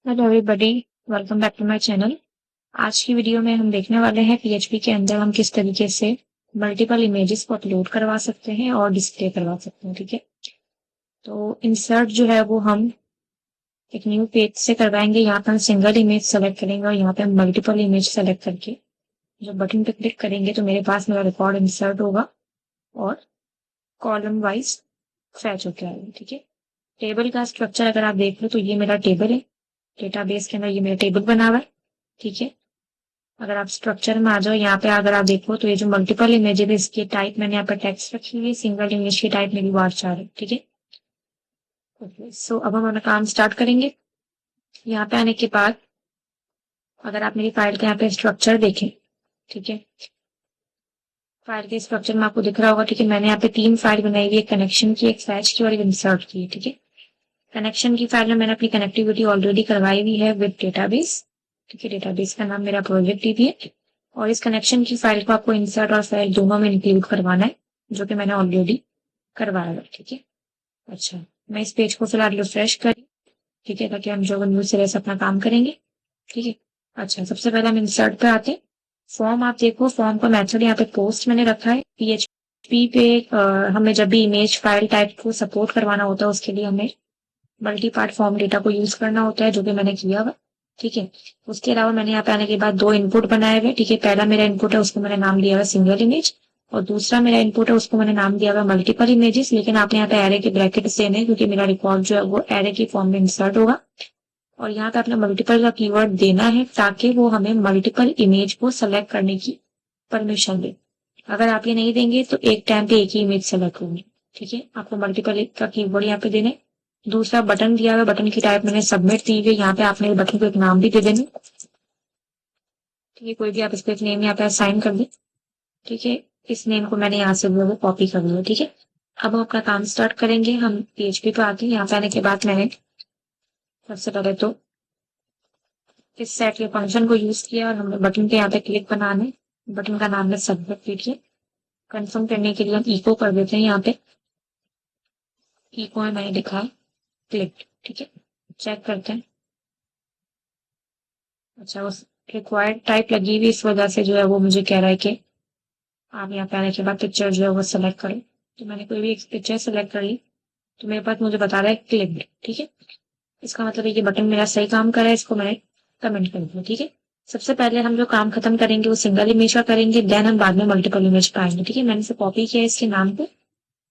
Hello everybody, welcome back to my channel. आज की video में हम देखने वाले हैं पीएचपी के अंदर हम किस तरीके से मल्टीपल इमेजेस को अपलोड करवा सकते हैं और डिस्प्ले करवा सकते हैं। ठीक है, तो इंसर्ट जो है वो हम एक न्यू पेज से करवाएंगे। यहाँ पर हम सिंगल इमेज सेलेक्ट करेंगे और यहाँ पे हम मल्टीपल इमेज सेलेक्ट करके जब बटन पे क्लिक करेंगे तो मेरे पास मेरा रिकॉर्ड इंसर्ट होगा और कॉलम वाइज फैच होकर आएगा। ठीक है, टेबल का स्ट्रक्चर अगर आप देख लो तो ये मेरा टेबल है, डेटाबेस के अंदर ये मेरा टेबल बना हुआ है। ठीक है, अगर आप स्ट्रक्चर में आ जाओ, यहाँ पे अगर आप देखो तो ये जो मल्टीपल इमेज है इसकी टाइप मैंने यहाँ पे टेक्स्ट रखी हुई है, सिंगल इमेज की टाइप मेरी वार्चार है। ठीक है, सो अब हम अपना काम स्टार्ट करेंगे। यहाँ पे आने के बाद अगर आप मेरी फाइल का यहाँ पे स्ट्रक्चर देखें, ठीक है, फाइल के स्ट्रक्चर में आपको दिख रहा होगा। ठीक है, मैंने यहाँ पे 3 फाइल बनाई हुई है, कनेक्शन की, एक फैच की और एक इंसर्ट की। ठीक है, कनेक्शन की फाइल में मैंने अपनी कनेक्टिविटी ऑलरेडी करवाई हुई है विद डेटाबेस। ठीक है, डेटाबेस का नाम मेरा प्रोजेक्ट डीबी है और इस कनेक्शन की फाइल को आपको इंसर्ट और फाइल दोनों में इंक्लूड करवाना है, जो कि मैंने ऑलरेडी करवाया है। ठीक है, अच्छा, मैं इस पेज को फिलहाल रिफ्रेश करी। ठीक है, ताकि हम जो न्यू सिरे से अपना काम करेंगे। ठीक है, अच्छा, सबसे पहले हम इंसर्ट पे आते हैं। फॉर्म आप देखो, फॉर्म का मेथड यहाँ पे पोस्ट मैंने रखा है। पीएचपी पे हमें जब भी इमेज फाइल टाइप को सपोर्ट करवाना होता है उसके लिए हमें मल्टी पार्ट फॉर्म डेटा को यूज करना होता है, जो कि मैंने किया हुआ। ठीक है, उसके अलावा मैंने यहाँ पे आने के बाद 2 इनपुट बनाए हुए। ठीक है, पहला मेरा इनपुट है, उसको मैंने नाम दिया हुआ सिंगल इमेज, और दूसरा मेरा इनपुट है, उसको मैंने नाम दिया हुआ मल्टीपल इमेजेस। लेकिन आपने यहाँ पे एरे के ब्रैकेट देने, क्योंकि मेरा रिकॉर्ड जो है वो एरे की फॉर्म में इंसर्ट होगा। और यहाँ पे अपना मल्टीपल का कीवर्ड देना है ताकि वो हमें मल्टीपल इमेज को सेलेक्ट करने की परमिशन दे। अगर आप ये नहीं देंगे तो एक टाइम पे एक ही इमेज सेलेक्ट होगी। ठीक है, आपको मल्टीपल का कीवर्ड यहाँ पे देने। दूसरा बटन दिया हुआ, बटन की टाइप मैंने सबमिट दी हुई। यहाँ पे आपने बटन को एक नाम भी दे देना। ठीक है, कोई भी आप इसको एक नेम यहाँ पे असाइन कर दें। ठीक है, इस नेम को मैंने यहाँ से वो कॉपी कर लिया। ठीक है, अब हम अपना काम स्टार्ट करेंगे। हम पीएचपी पे आते हैं। यहाँ पे आने के बाद मैंने सबसे पहले तो इस सेट के फंक्शन को यूज किया और हमने बटन के यहाँ पे क्लिक बनाने, बटन का नाम है सबमिट। ठीक है, कंफर्म करने के लिए हम इको कर देते हैं। यहाँ पे इको में मैंने लिखा है क्लिक। ठीक है, चेक करते हैं। अच्छा, उस रिक्वायर्ड टाइप लगी हुई, इस वजह से जो है वो मुझे कह रहा है कि आप यहाँ पे आने के बाद पिक्चर जो है वो सिलेक्ट करें। तो मैंने कोई भी एक पिक्चर सिलेक्ट कर ली, तो मेरे पास मुझे बता रहा है क्लिक्ड। ठीक है, इसका मतलब है कि बटन मेरा सही काम कर रहा है, इसको मैंने कमेंट कर दिया। ठीक है, सबसे पहले हम जो काम खत्म करेंगे वो सिंगल इमेज का करेंगे, देन हम बाद में मल्टीपल इमेज का आएंगे। ठीक है, मैंने इसे कॉपी किया इसके नाम को।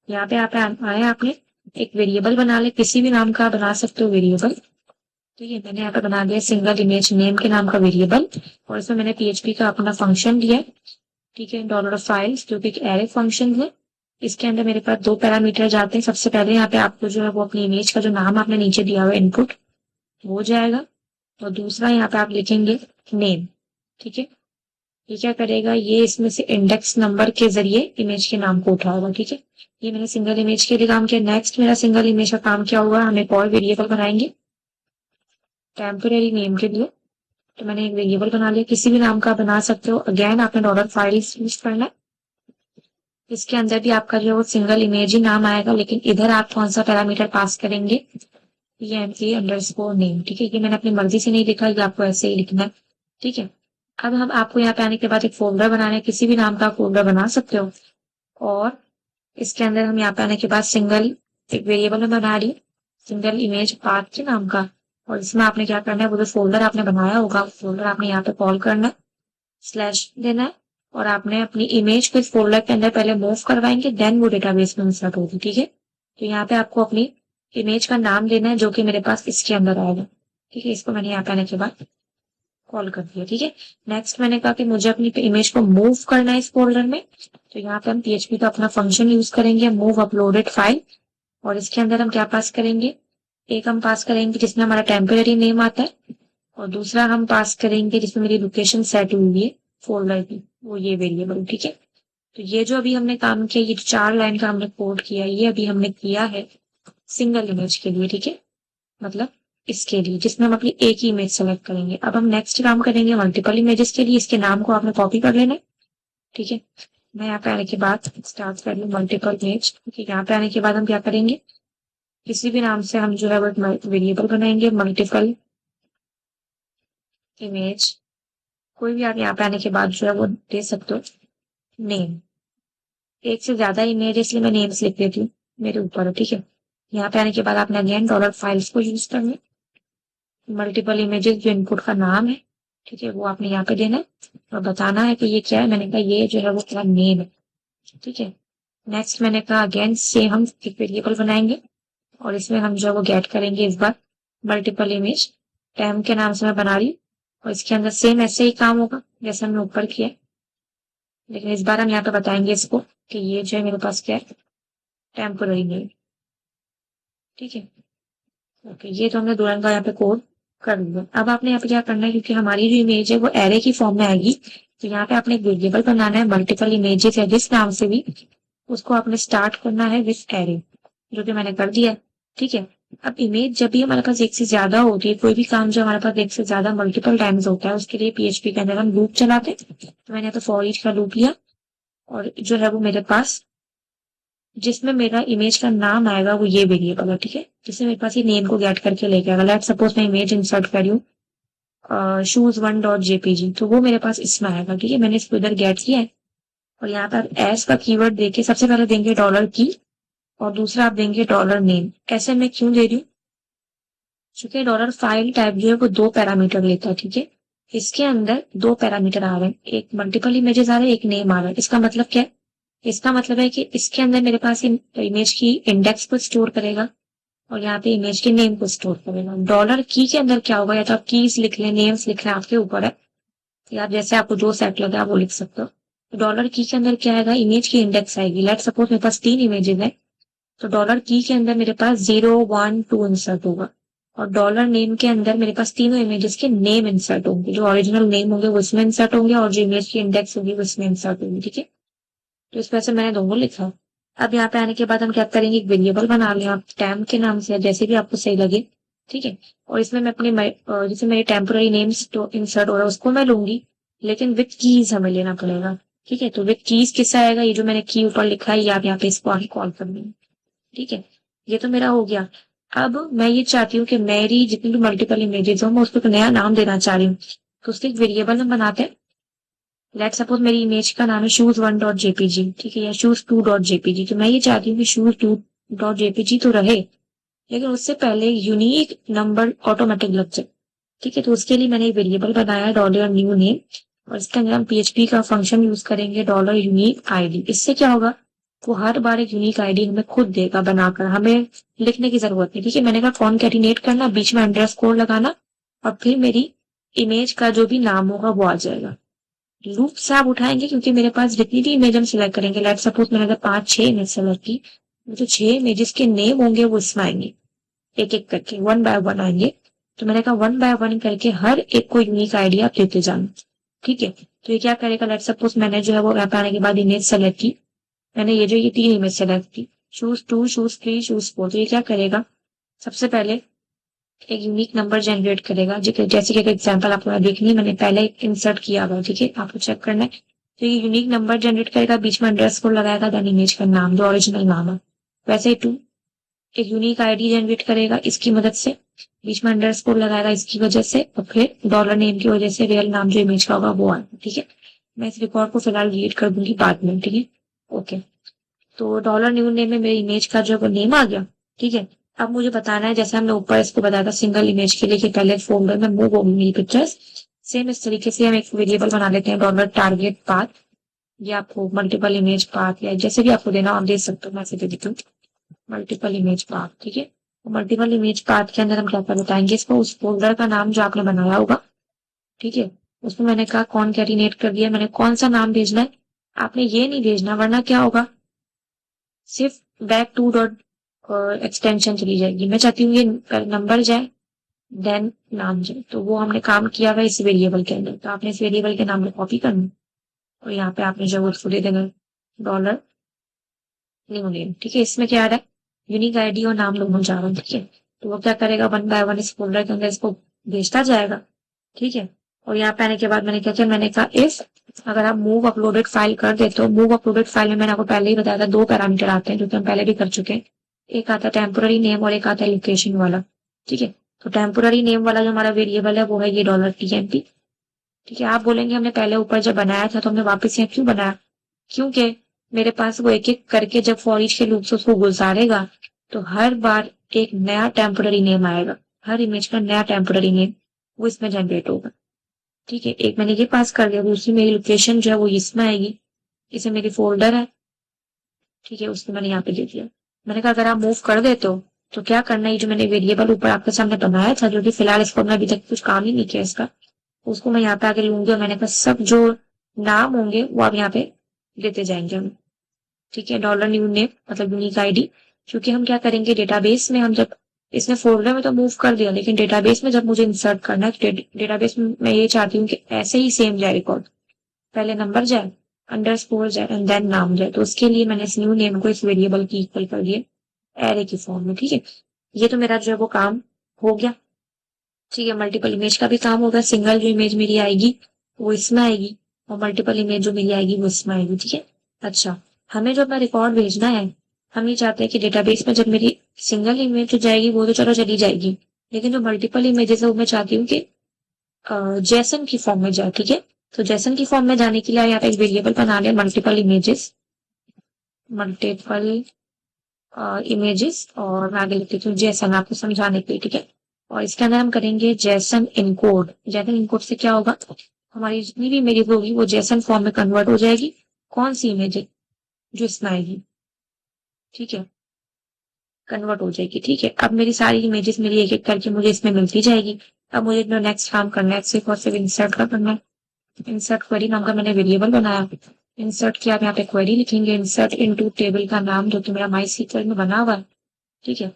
यहाँ पे आप आए, आपने एक वेरिएबल बना ले, किसी भी नाम का बना सकते हो वेरिएबल। ठीक है, मैंने यहाँ पे बना दिया सिंगल इमेज नेम के नाम का वेरिएबल, और इसमें मैंने पीएचपी का अपना फंक्शन दिया। ठीक है, डॉलर फाइल्स, जो कि एक एरे फंक्शन है। इसके अंदर मेरे पास 2 पैरामीटर जाते हैं। सबसे पहले यहाँ पे आपको जो है वो अपनी इमेज का जो नाम आपने नीचे दिया हुआ इनपुट वो जाएगा, और दूसरा यहाँ पे आप लिखेंगे नेम। ठीक है, ये क्या करेगा, ये इसमें से इंडेक्स नंबर के जरिए इमेज के नाम को उठाएगा। ठीक है, ये मैंने सिंगल इमेज के लिए काम किया। नेक्स्ट मेरा सिंगल इमेज का काम क्या होगा, हम एक और वेरिएबल बनाएंगे टेम्पोरेरी नेम के लिए। तो मैंने एक वेरिएबल बना लिया, किसी भी नाम का बना सकते हो। अगेन आपने डॉलर फाइल्स यूज करना है। इसके अंदर भी आपका जो है वो सिंगल इमेज ही नाम आएगा, लेकिन इधर आप कौन सा पैरामीटर पास करेंगे, पीएमके अंडरस्कोर नेम। ठीक है, ये मैंने अपनी मर्जी से नहीं लिखा, ये आपको ऐसे ही लिखना है। ठीक है, अब हम आपको यहाँ पे आने के बाद एक फोल्डर बनाना है, किसी भी नाम का फोल्डर बना सकते हो। और इसके अंदर हम यहाँ पे आने के बाद सिंगल एक वेरिएबल में बना रही सिंगल इमेज पाथ के नाम का, और इसमें आपने क्या करना है, वो जो फोल्डर आपने बनाया होगा फोल्डर आपने यहाँ पे कॉल करना है, स्लैश देना है, और आपने अपनी इमेज को इस फोल्डर के अंदर पहले मूव करवाएंगे, देन वो डेटाबेस में इंसर्ट होगी। ठीक है, तो यहाँ पे आपको अपनी इमेज का नाम देना है, जो कि मेरे पास इसके अंदर आएगा। ठीक है, इसको मैंने यहाँ पे आने के बाद कॉल कर दिया। ठीक है, नेक्स्ट मैंने कहा कि मुझे अपनी इमेज को मूव करना है इस फोल्डर में, तो यहाँ पे हम पीएचपी का अपना फंक्शन यूज करेंगे, मूव अपलोडेड फाइल। और इसके अंदर हम क्या पास करेंगे, एक हम पास करेंगे जिसमें हमारा टेम्पररी नेम आता है, और दूसरा हम पास करेंगे जिसमें मेरी लोकेशन सेट हुई है फोल्डर की, वो ये वेरिएबल। ठीक है, तो ये जो अभी हमने काम किया, ये 4 लाइन का हमने कोड किया, ये अभी हमने किया है सिंगल इमेज के लिए। ठीक है, मतलब इसके लिए जिसमें हम अपनी एक ही इमेज सेलेक्ट करेंगे। अब हम नेक्स्ट काम करेंगे मल्टीपल इमेजेस के लिए, इसके नाम को आपने कॉपी कर लेना है। ठीक है, मैं यहाँ पे आने के बाद स्टार्ट कर लूँ मल्टीपल इमेज। ठीक है, यहाँ पे आने के बाद हम क्या करेंगे, किसी भी नाम से हम जो है वो वेरिएबल बनाएंगे मल्टीपल इमेज, कोई भी आप यहाँ पे आने के बाद जो है वो दे सकते हो। नेम, एक से ज्यादा इमेज इसलिए मैं नेम्स लिख देती हूँ, मेरे ऊपर है, ठीक है। यहाँ पे आने के बाद आपने अगेन डॉलर फाइल्स को यूज करना है। मल्टीपल इमेजेस जो इनपुट का नाम है, ठीक है, वो आपने यहाँ पे देना है और बताना है कि ये क्या है। मैंने कहा ये जो है वो पूरा नेम है, ठीक है। नेक्स्ट मैंने कहा अगेन से हम एक वेरिएबल बनाएंगे और इसमें हम जो है वो गेट करेंगे इस बार मल्टीपल इमेज। टैम के नाम से मैं बना रही हूँ और इसके अंदर सेम ऐसे ही काम होगा जैसे हमने ऊपर किया, लेकिन इस बार हम यहाँ पे बताएंगे इसको कि ये जो है मेरे पास क्या है, टेम्पोररी नेम, ठीक है। ओके, ये तो हमने दो रंग का यहाँ पे कोड कर लिया। अब आपने यहाँ पे क्या करना है, क्योंकि हमारी जो इमेज है वो एरे की फॉर्म में आएगी, तो यहाँ पे आपने एक वेरिएबल बनाना है मल्टीपल इमेजेस या जिस नाम से भी, उसको आपने स्टार्ट करना है विथ एरे, जो कि मैंने कर दिया है, ठीक है। अब इमेज जब भी हमारे पास एक से ज्यादा होती है, कोई भी काम जो हमारे पास एक से ज्यादा मल्टीपल टाइम्स होता है, उसके लिए पीएचपी के अंदर हम लूप चलाते हैं। तो मैंने यहाँ पे फॉर ईच का लूप लिया और जो है वो मेरे पास जिसमें मेरा इमेज का नाम आएगा वो ये वेरिएबल है, ठीक है, जिससे मेरे पास ये नेम को गेट करके लेके आएगा। लेट सपोज मैं इमेज इंसर्ट कर रही हूँ शूज वन डॉट जेपीजी, तो वो मेरे पास इसमें आएगा, ठीक है। मैंने इसको इधर गेट किया है और यहाँ पर एस का कीवर्ड देके सबसे पहले देंगे डॉलर की और दूसरा आप देंगे डॉलर नेम। ऐसे मैं क्यों दे रही हूँ, चूंकि डॉलर फाइल टाइप जो है वो दो पैरामीटर लेता है, ठीक है। इसके अंदर दो पैरामीटर आ रहे हैं, एक मल्टीपल इमेजेस आ रहे हैं, एक नेम आ रहा है। इसका मतलब क्या है, इसका मतलब है कि इसके अंदर मेरे पास इमेज की इंडेक्स को स्टोर करेगा और यहाँ पे इमेज के नेम को स्टोर करेगा। डॉलर की के अंदर क्या होगा, या तो आप कीज लिख लें, नेम्स लिख लें, आपके ऊपर है, या आप जैसे आपको जो सेट लगा वो लिख सकते हो। तो डॉलर की के अंदर क्या आएगा, इमेज की इंडेक्स आएगी। लेट सपोज मेरे पास 3 इमेजेस है, तो डॉलर की के अंदर मेरे पास 0 1 2 इंसर्ट होगा और डॉलर नेम के अंदर मेरे पास तीनों इमेजेस के नेम इंसर्ट होंगे। जो ओरिजिनल नेम होंगे वो इसमें इंसर्ट होंगे और जो इमेज की इंडेक्स होगी वो इसमें इंसर्ट होगी, ठीक है। तो इस वजह से मैंने दोनों लिखा। अब यहाँ पे आने के बाद हम क्या करेंगे, एक वेरिएबल बना लें आप टैम के नाम से, जैसे भी आपको सही लगे, ठीक है। और इसमें मैं अपने जैसे मेरे टेम्पोररी नेम्स तो इंसर्ट हो रहा है उसको मैं लूंगी, लेकिन विथ कीज हमें लेना पड़ेगा, ठीक है। तो विथ कीज किससे आएगा, ये जो मैंने की ऊपर लिखा है, ये आप यहाँ पे इसको आगे कॉल कर लेंगे, ठीक है। ये तो मेरा हो गया। अब मैं ये चाहती हूँ कि मेरी जितनी भी मल्टीपल इमेजेस हो मैं उसको एक नया नाम देना चाह रही हूँ, तो उसके एक वेरिएबल हम बनाते हैं। लेट सपोज मेरी इमेज का नाम है शूज वन डॉट जेपीजी, ठीक है, या शूज टू डॉट जेपीजी। तो मैं ये चाहती हूँ कि शूज टू डॉट जेपीजी तो रहे, लेकिन उससे पहले यूनिक नंबर ऑटोमेटिक लग जाए, ठीक है। तो उसके लिए मैंने एक वेरिएबल बनाया डॉलर न्यू नेम और इसके अंदर हम पीएचपी का फंक्शन यूज करेंगे डॉलर यूनिक आईडी। इससे क्या होगा, वो हर बार एक यूनिक आईडी हमें खुद देगा बनाकर, हमें लिखने की जरूरत नहीं, ठीक है। मैंने कहा कॉनकैटिनेट करना, बीच में अंडरस्कोर लगाना और फिर मेरी इमेज का जो भी नाम होगा वो आ जाएगा। लूप से आप उठाएंगे क्योंकि मेरे पास जितनी भी इमेज हम सिलेक्ट करेंगे, लेट सपोज मैंने अगर 5 6 इमेज सेलेक्ट की, तो 6 इमेजेस के नेम होंगे वो इसमें आएंगे, एक एक करके वन बाय वन आएंगे। तो मैंने कहा वन बाय वन करके हर एक को यूनिक आईडी आप देते जाना, ठीक है। तो ये क्या करेगा, लेट सपोज मैंने जो है वो यहाँ पे आने के बाद इमेज सेलेक्ट की, मैंने ये 3 इमेज सेलेक्ट की, shoes two shoes three shoes four. तो ये क्या करेगा, सबसे पहले एक यूनिक नंबर जनरेट करेगा, जैसे कि एक एग्जांपल आपको देखनी है, मैंने पहले इंसर्ट किया हुआ, ठीक है, आपको चेक करना है। तो ये यूनिक नंबर जनरेट करेगा, बीच में अंडरस्कोर लगाएगा, देन इमेज का नाम जो ओरिजिनल नाम है। वैसे ही टू एक यूनिक आईडी जनरेट करेगा इसकी मदद से, बीच में अंडरस्कोर लगाएगा इसकी वजह से, और फिर डॉलर नेम की वजह से रियल नाम जो इमेज का होगा वो आएगा, ठीक है। मैं इस रिकॉर्ड को फिलहाल डिलीट कर दूंगी बाद में, ठीक है। ओके, तो डॉलर न्यू नेम में मेरी इमेज का जो नेम आ गया, ठीक है। अब मुझे बताना है, जैसे हमने ऊपर इसको बताया था सिंगल इमेज के लिए कि पहले फोल्डर में मूव होगी मेरी पिक्चर्स, सेम इस तरीके से हम एक वेरिएबल बना लेते हैं डॉलर टारगेट पाथ, या आपको मल्टीपल इमेज पाथ या जैसे भी आपको देना आप दे सकते हो, मैं ऐसे दे देती हूँ मल्टीपल इमेज पाथ, ठीक है। मल्टीपल इमेज पाथ के अंदर हम क्या कर बताएंगे इसको, उस फोल्डर का नाम जो आपने बनाया होगा, ठीक है, उसमें मैंने कहा कौन कैरिनेट कर दिया, मैंने कौन सा नाम भेजना है, आपने ये नहीं भेजना वरना क्या होगा, सिर्फ बैक टू डॉट एक्सटेंशन चली जाएगी। मैं चाहती हूँ ये नंबर जाए देन नाम जाए, तो वो हमने काम किया हुआ इस वेरिएबल के अंदर। तो आपने इस वेरिएबल के नाम को कॉपी करना और यहाँ पे आपने जो उसको दे देना डॉलर न्यू नेम, ठीक है। इसमें क्या आ रहा है, यूनिक आईडी और नाम दोनों जा रहा है, ठीक है। तो वो क्या करेगा, वन बाय वन इस फोल्डर के अंदर इसको भेजता जाएगा, ठीक है। और यहाँ पे आने के बाद मैंने क्या किया, मैंने कहा इफ अगर आप मूव अपलोडेड फाइल कर देते हो, मूव अपलोडेड फाइल में मैंने आपको पहले ही बताया था 2 पैरामीटर आते हैं जो कि हम पहले भी कर चुके हैं, एक आता है टेम्पोररी नेम और एक आता है लोकेशन वाला, ठीक है। तो टेम्पोररी नेम वाला जो हमारा वेरिएबल है वो है ये $TMP। ठीक है, आप बोलेंगे हमने पहले ऊपर जब बनाया था तो हमने वापस यहाँ क्यों बनाया? क्योंकि मेरे पास वो एक एक करके जब फॉर ईच के लूप से उसको गुजारेगा तो हर बार एक नया टेम्पोररी नेम आएगा, हर इमेज का नया टेम्पोररी नेम वो इसमें जनरेट होगा। ठीक है, एक मैंने ये पास कर दिया, दूसरी मेरी लोकेशन जो है वो इसमें आएगी, इसे मेरी फोल्डर है। ठीक है, उसको मैंने यहाँ पे दे दिया। मैंने कहा अगर आप मूव कर देते हो तो क्या करना है, जो मैंने वेरिएबल ऊपर आपके सामने बनाया था जो कि फिलहाल इसको हमने अभी तक कुछ काम ही नहीं किया इसका, उसको मैं यहाँ पे आके लूंगी और मैंने कहा सब जो नाम होंगे वो आप यहाँ पे देते जाएंगे हम। ठीक है, $न्यू नेम मतलब यूनिक आईडी। क्योंकि हम क्या करेंगे डेटाबेस में, हम जब इसने फोल्डर में तो मूव कर दिया लेकिन डेटाबेस में जब मुझे इंसर्ट करना है तो डेटाबेस में मैं ये चाहती हूँ कि ऐसे ही सेम जाए रिकॉर्ड, पहले नंबर जाए, अंडरस्कोर जाए एंड देन नाम जाए। तो उसके लिए मैंने इस न्यू नेम को इस वेरिएबल की इक्वल कर दिया एरे की फॉर्म में। ठीक है, ये तो मेरा जो है वो काम हो गया। ठीक है, मल्टीपल इमेज का भी काम होगा, सिंगल जो इमेज मेरी आएगी वो इसमें आएगी और मल्टीपल इमेज जो मेरी आएगी वो इसमें आएगी। ठीक है, अच्छा, हमें जो अपना रिकॉर्ड भेजना है, हम ये चाहते हैं कि डेटाबेस में जब मेरी सिंगल इमेज जो जाएगी वो तो चलो चली जाएगी, लेकिन जो मल्टीपल इमेजेस है वो मैं चाहती हूँ कि जेसन की फॉर्म में जाए। ठीक है, तो जेसन की फॉर्म में जाने के लिए यहाँ पे एक वेरिएबल बना लिया मल्टीपल इमेजेस, मल्टीपल इमेजेस, और मैं आगे लिख देती हूँ जेसन आपको समझाने के लिए। ठीक है, और इसके अंदर हम करेंगे जेसन इनकोड। जेसन इनकोड से क्या होगा, हमारी जितनी भी इमेजेस होगी वो जेसन फॉर्म में कन्वर्ट हो जाएगी। कौन सी इमेज है, जो इसमें आएगी। ठीक है, कन्वर्ट हो जाएगी। ठीक है, अब मेरी सारी इमेजेस मेरी एक एक करके मुझे इसमें मिलती जाएगी। अब मुझे जो नेक्स्ट काम करना है सिर्फ और सिर्फ इंसर्ट का करना है। इंसर्ट क्वेरी नाम का मैंने वेरिएबल बनाया, इंसर्ट किया, आप यहाँ पे क्वेरी लिखेंगे इंसर्ट इनटू टेबल का नाम जो कि मेरा माई सीक्वल में बना हुआ है। ठीक है,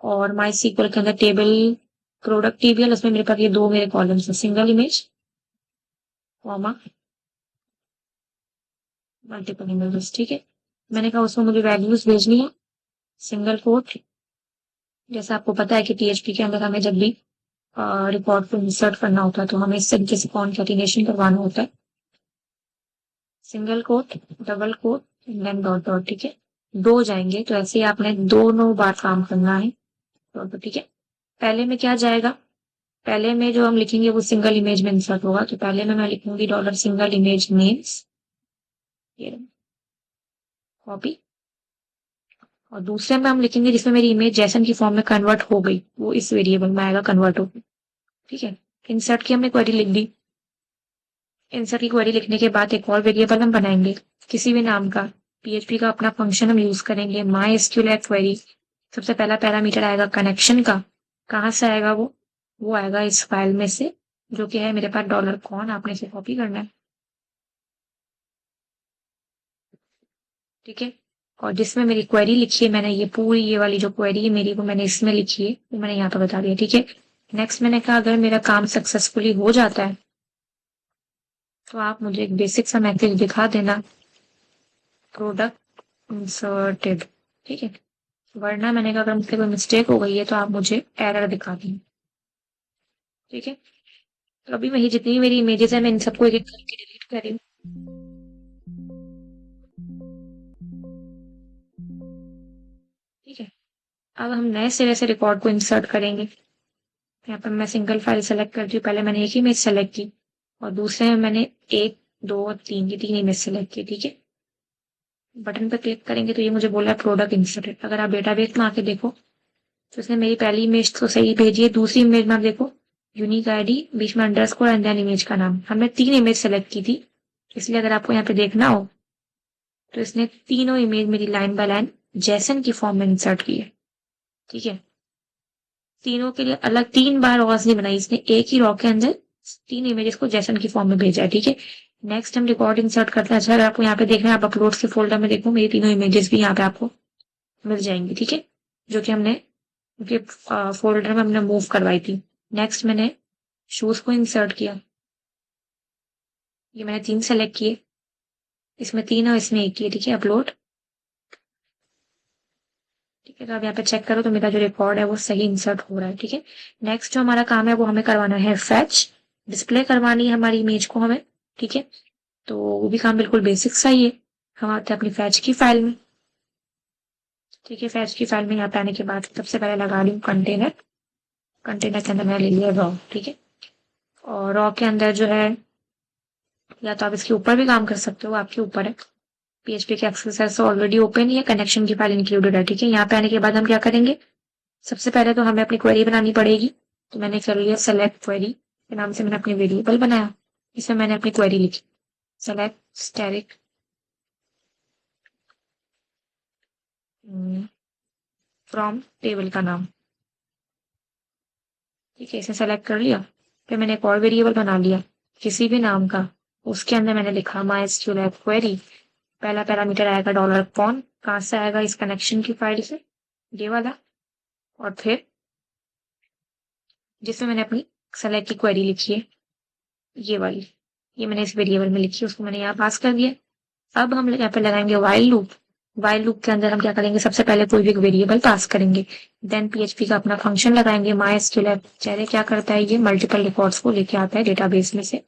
और माई सीक्वल के अंदर टेबल प्रोडक्ट टेबल, उसमें मेरे पास ये दो मेरे कॉलम्स है, single image comma multiple images. ठीक है, मैंने कहा उसमें मुझे वैल्यूज भेजनी है, सिंगल कोट। जैसे आपको पता है कि पीएचपी के अंदर हमें जब भी रिकॉर्ड को इंसर्ट करना होता है तो हमें इस तरीके से कॉन्कैटिनेशन करवाना होता है, single quote, double quote, then dot dot. ठीक है, दो जाएंगे तो ऐसे ही आपने दोनों बार काम करना है। तो ठीक है, पहले में क्या जाएगा, पहले में जो हम लिखेंगे वो सिंगल इमेज में इंसर्ट होगा, तो पहले में मैं लिखूंगी $सिंगल इमेज नेम्स, ये कॉपी, और दूसरे में हम लिखेंगे जिसमें मेरी इमेज जैसन की फॉर्म में कन्वर्ट हो गई वो इस वेरिएबल में आएगा कन्वर्ट हो गई। ठीक है, इंसर्ट की हमने क्वेरी लिख दी। इंसर्ट की क्वेरी लिखने के बाद एक और वेरिएबल हम बनाएंगे किसी भी नाम का, पीएचपी का अपना फंक्शन हम यूज करेंगे माई एसक्यूएल क्वेरी। सबसे पहला पैरामीटर आएगा कनेक्शन का, कहाँ से आएगा वो आएगा इस फाइल में से जो कि है मेरे पास $कॉन, आपने इसे कॉपी करना है। ठीक है, और जिसमें मेरी क्वेरी लिखी है मैंने, ये पूरी ये वाली जो क्वेरी है मेरी वो मैंने इसमें लिखी है, वो मैंने यहाँ पे बता दिया। ठीक है, नेक्स्ट मैंने कहा अगर मेरा काम सक्सेसफुली हो जाता है तो आप मुझे एक बेसिक सा मैसेज दिखा देना, प्रोडक्ट इंसर्टेड। ठीक है, वरना मैंने कहा अगर मुझसे कोई मिस्टेक हो गई है तो आप मुझे एरर दिखा दें। ठीक है, तो अभी मैं जितनी मेरी इमेजेस है मैं इन सबको एक एक करके डिलीट कर रही हूँ। ठीक है, अब हम नए सिरे से रिकॉर्ड को इंसर्ट करेंगे। यहाँ पर मैं सिंगल फाइल सेलेक्ट करती हूँ, पहले मैंने एक इमेज सेलेक्ट की और दूसरे में मैंने एक दो तीन, ये तीन इमेज सेलेक्ट की। ठीक है, बटन पर क्लिक करेंगे तो ये मुझे बोला प्रोडक्ट इंसर्टेड। अगर आप डेटाबेस में आके देखो तो इसने मेरी पहली इमेज तो सही भेजी है, दूसरी इमेज में आप देखो यूनिक आईडी, बीच में अंडरस्कोर एंड देन इमेज का नाम। हमने तीन इमेज सेलेक्ट की थी, इसलिए अगर आपको यहाँ पे देखना हो तो इसने तीनों इमेज मेरी लाइन बाय लाइन जैसन की फॉर्म में इंसर्ट की है। ठीक है, तीनों के लिए अलग तीन बार रॉस नहीं बनाई इसने, एक ही रॉ के अंदर तीन इमेजेस को जैसन की फॉर्म में भेजा है। ठीक है, नेक्स्ट हम रिकॉर्ड इंसर्ट करते हैं। अच्छा, अगर आपको यहाँ पे देखना है आप अपलोड के फोल्डर में देखो, मेरी तीनों इमेजेस भी यहाँ पे आपको मिल जाएंगी। ठीक है, जो कि हमने फोल्डर में हमने मूव करवाई थी। नेक्स्ट मैंने शूज को इंसर्ट किया, ये मैंने तीन सेलेक्ट किए, इसमें तीन और इसमें एक किए। ठीक है, अपलोड। ठीक है, तो आप यहाँ पे चेक करो तो मेरा जो रिकॉर्ड है वो सही इंसर्ट हो रहा है। ठीक है, नेक्स्ट जो हमारा काम है वो हमें करवाना है फैच, डिस्प्ले करवानी है हमारी इमेज को हमें। ठीक है, तो वो भी काम बिल्कुल बेसिक सा ही है। हम आते हैं अपनी फैच की फाइल में। ठीक है, फैच की फाइल में यहाँ पे आने के बाद सबसे पहले लगा लूँ कंटेनर, कंटेनर के अंदर मैंने ले लिया रॉ, ठीक है। और रॉ के अंदर जो है, या तो आप इसके ऊपर भी काम कर सकते हो, आपके ऊपर है। पीएचपी के एक्सेसरीज ऑलरेडी ओपन ही है, कनेक्शन की फाइल इंक्लूडेड है, ठीक है। यहाँ पे आने के बाद हम क्या करेंगे, सबसे पहले तो हमें अपनी क्वेरी बनानी पड़ेगी। तो मैंने कर लिया सेलेक्ट क्वेरी के नाम से मैंने अपनी वेरिएबल बनाया, इसमें मैंने अपनी क्वेरी लिखी सेलेक्ट स्टैटिक फ्रॉम टेबल का नाम, ठीक है। इसे सेलेक्ट कर लिया। फिर मैंने एक और वेरिएबल बना लिया किसी भी नाम का, उसके अंदर मैंने लिखा माई एसक्यूएल क्वेरी। पहला पैरामीटर आएगा डॉलर कॉन, कहाँ से आएगा, इस कनेक्शन की फाइल से, ये वाला। और फिर जिसमें मैंने अपनी सेलेक्ट की क्वेरी लिखी है, ये वाली, ये मैंने इस वेरिएबल में लिखी है, उसको मैंने यहाँ पास कर दिया। अब हम यहाँ पे लगाएंगे वाइल लूप। वाइल लूप के अंदर हम क्या करेंगे, सबसे पहले कोई भी एक वेरिएबल पास करेंगे, देन पीएचपी का अपना फंक्शन लगाएंगे माई एसक्यूएल चेरे। क्या करता है, ये मल्टीपल रिकॉर्ड्स को लेके आता है डेटाबेस में से।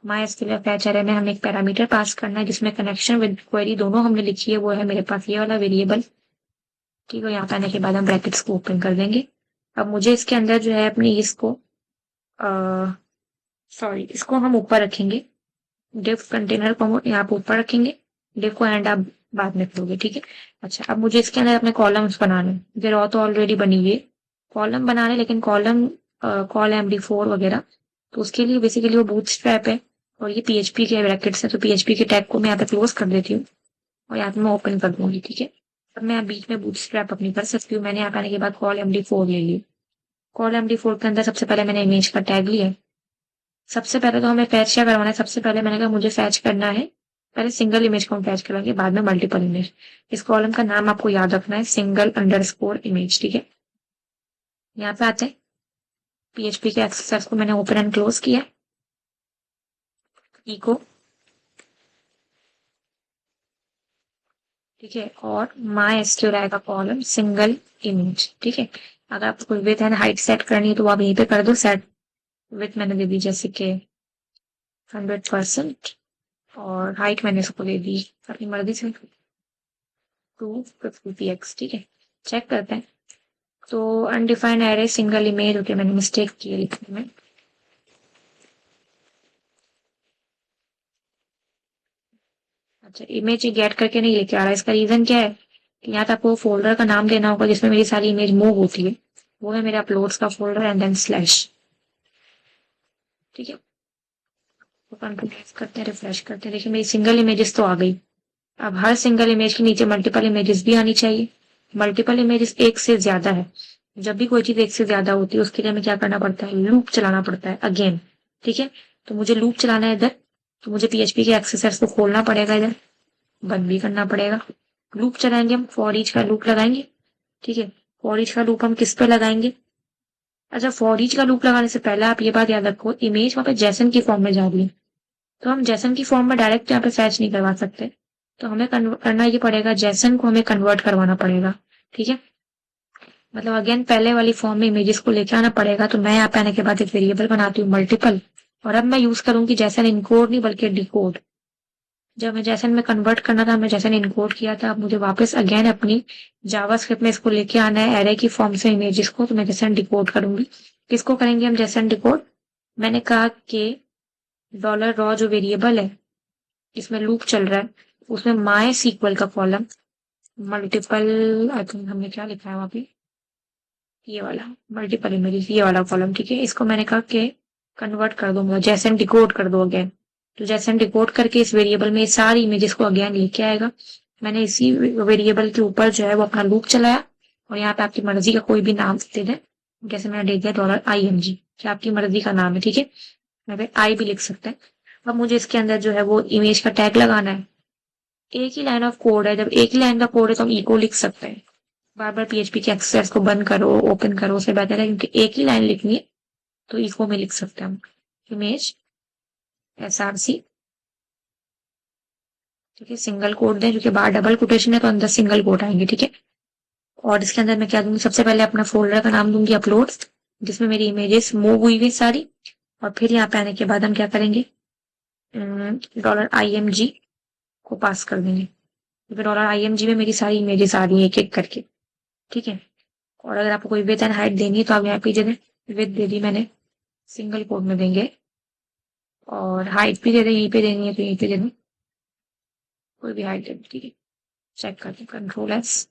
माई एसक्यूएल चेरे में हमें एक पैरामीटर पास करना है जिसमें कनेक्शन विद क्वेरी दोनों हमने लिखी है, वो है मेरे पास ये वाला वेरिएबल, ठीक है। यहाँ पे आने के बाद हम ब्रैकेट्स को ओपन कर देंगे। अब मुझे इसके अंदर जो है अपनी इसको सॉरी इसको हम ऊपर रखेंगे, डिव कंटेनर को हम यहाँ पे ऊपर रखेंगे, डिव को एंड आप बाद में करोगे, ठीक है। अच्छा, अब मुझे इसके अंदर अपने कॉलम्स बनाने, मुझे रॉ तो ऑलरेडी बनी हुई है, कॉलम बनाने, लेकिन कॉलम कॉल MD4 वगैरह, तो उसके लिए बेसिकली वो बूटस्ट्रैप है और ये पीएचपी के ब्रैकेट्स है। तो पीएचपी के टैग को मैं यहाँ पे क्लोज कर देती हूँ और यहाँ पे मैं ओपन कर दूंगी, ठीक है। अब मैं यहाँ बीच में बूटस्ट्रैप अपनी कर सकती हूँ। मैंने यहाँ पे आने के बाद कॉल MD4 ले ली। कॉल MD4 के अंदर सबसे पहले मैंने इमेज का टैग लिया। सबसे पहले तो हमें फैच क्या करवाना है, सबसे पहले मैंने कहा मुझे फैच करना है, पहले सिंगल इमेज को हम फैच करेंगे, बाद में मल्टीपल इमेज। इस कॉलम का नाम आपको याद रखना है, सिंगल अंडरस्कोर इमेज, ठीक है। यहाँ पे आते हैं, पीएचपी के एक्सरसाइज को मैंने ओपन एंड क्लोज किया, इको, ठीक है। और माई एसक्यूएल आएगा कॉलम सिंगल इमेज, ठीक है। अगर आपको कोई विथ एंड हाइट सेट करनी है तो आप यहीं पे कर दो सेट। विथ मैंने दे दी जैसे कि 100%, और हाइट मैंने इसको दे दी अपनी मर्जी से 250px, ठीक है। चेक करते हैं। तो undefined array single image, okay मैंने मिस्टेक की है लिखने में। अच्छा, इमेज गेट करके नहीं लेके आ रहा है, इसका रीजन क्या है कि यहाँ पे आपको फोल्डर का नाम देना होगा जिसमें मेरी सारी इमेज मूव होती है, वो है मेरे अपलोड्स का फोल्डर एंड देन स्लैश, ठीक है। तो कंट्रोल करते हैं, रिफ्रेश करते हैं, देखिए मेरी सिंगल इमेजेस तो आ गई। अब हर सिंगल इमेज के नीचे मल्टीपल इमेजेस भी आनी चाहिए। मल्टीपल इमेजेस एक से ज्यादा है, जब भी कोई चीज एक से ज्यादा होती है उसके लिए हमें क्या करना पड़ता है, लूप चलाना पड़ता है अगेन, ठीक है। तो मुझे लूप चलाना है इधर, तो मुझे पीएचपी के एक्सेसर्स को खोलना पड़ेगा, इधर बंद भी करना पड़ेगा। लूप चलाएंगे हम, फॉर ईच का लूप लगाएंगे, ठीक है। फॉर ईच का लूप हम किस पे लगाएंगे, अच्छा फॉर ईच का लूप लगाने से पहले आप ये बात याद रखो, इमेज वहां पे जैसन की फॉर्म में जा रही है, तो हम जैसन की फॉर्म में डायरेक्ट यहाँ पे फैच नहीं करवा सकते, तो हमें करना ये पड़ेगा, जैसन को हमें कन्वर्ट करवाना पड़ेगा, ठीक है। मतलब अगेन पहले वाली फॉर्म में इमेजेस को लेके आना पड़ेगा। तो मैं यहाँ पे आने के बाद एक वेरिएबल बनाती हूँ मल्टीपल, और अब मैं यूज करूंगी जैसन इनकोड नहीं बल्कि डिकोड। जब मैं जैसन में कन्वर्ट करना था, मैं जैसन इनकोड किया था, अब मुझे वापस अगेन अपनी जावास्क्रिप्ट में इसको लेके आना है एरे की फॉर्म से इमेजेस को, तो मैं जैसन डिकोड करूंगी। किसको करेंगे हम जैसन डिकोड, मैंने कहा कि डॉलर रॉ जो वेरिएबल है इसमें लूप चल रहा है, उसमें माई सीक्वल का कॉलम मल्टीपल, आई थिंक हमने क्या लिखा है वहां पे, ये वाला मल्टीपल इमेजेस, ये वाला कॉलम, ठीक है। इसको मैंने कहा कि कन्वर्ट कर दो, मतलब जैसन डिकोड कर दो अगेन। तो जैसन डिकोड करके इस वेरिएबल में सारी इमेजेस को अगेन लेके आएगा। मैंने इसी वेरिएबल के ऊपर जो है वो अपना लूप चलाया, और यहाँ पे आपकी मर्जी का कोई भी नाम दे दें, जैसे मैंने दे दिया $IMG, क्या आपकी मर्जी का नाम है, ठीक है। यहाँ पे आई भी लिख सकते हैं। अब मुझे इसके अंदर जो है वो इमेज का टैग लगाना है। एक ही लाइन ऑफ कोड है, जब एक ही लाइन का कोड है तो हम इको लिख सकते हैं। बार बार पीएचपी के एक्सेस को बंद करो ओपन करो उससे बेहतर है, क्योंकि एक ही लाइन लिखनी है तो इको में लिख सकते हैं हम, इमेज SRC, ठीक है। सिंगल कोड दें, क्योंकि बाहर डबल कोटेशन है तो अंदर सिंगल कोट आएंगे, ठीक है। और इसके अंदर मैं क्या दूंगी, सबसे पहले अपना फोल्डर का नाम दूंगी अपलोड्स, जिसमें मेरी इमेजेस मूव हुई हुई सारी। और फिर यहाँ पे आने के बाद हम क्या करेंगे, $IMG को पास कर देंगे, क्योंकि $IMG में मेरी सारी इमेजेस आ रही है एक एक करके, ठीक है। और अगर आपको कोई विड्थ एंड हाइट देनी है तो आप यहाँ पे दे दें विद दे दी मैंने, सिंगल कोड में देंगे, और हाइट भी दे दें, यहीं पे देनी है तो यहीं पे दे दूं, कोई भी हाइट दे दूं, ठीक है। चेक कर दूं, कंट्रोल एस।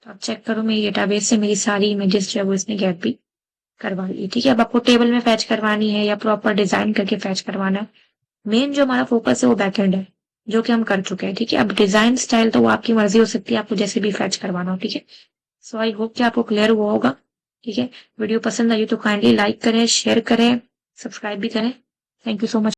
तो आप चेक करो, मेरी डेटाबेस से मेरी सारी इमेजेस जो है वो इसने गेट भी करवा ली, ठीक है। अब आपको टेबल में फैच करवानी है या प्रॉपर डिजाइन करके फैच करवाना है, मेन जो हमारा फोकस है वो बैकएंड है, जो कि हम कर चुके हैं, ठीक है। अब डिजाइन स्टाइल तो वो आपकी मर्जी हो सकती है, आपको जैसे भी फैच करवाना हो, ठीक है। सो आई होप कि आपको क्लियर हुआ होगा, ठीक है। वीडियो पसंद आई तो काइंडली लाइक करें, शेयर करें, सब्सक्राइब भी करें। Thank you so much.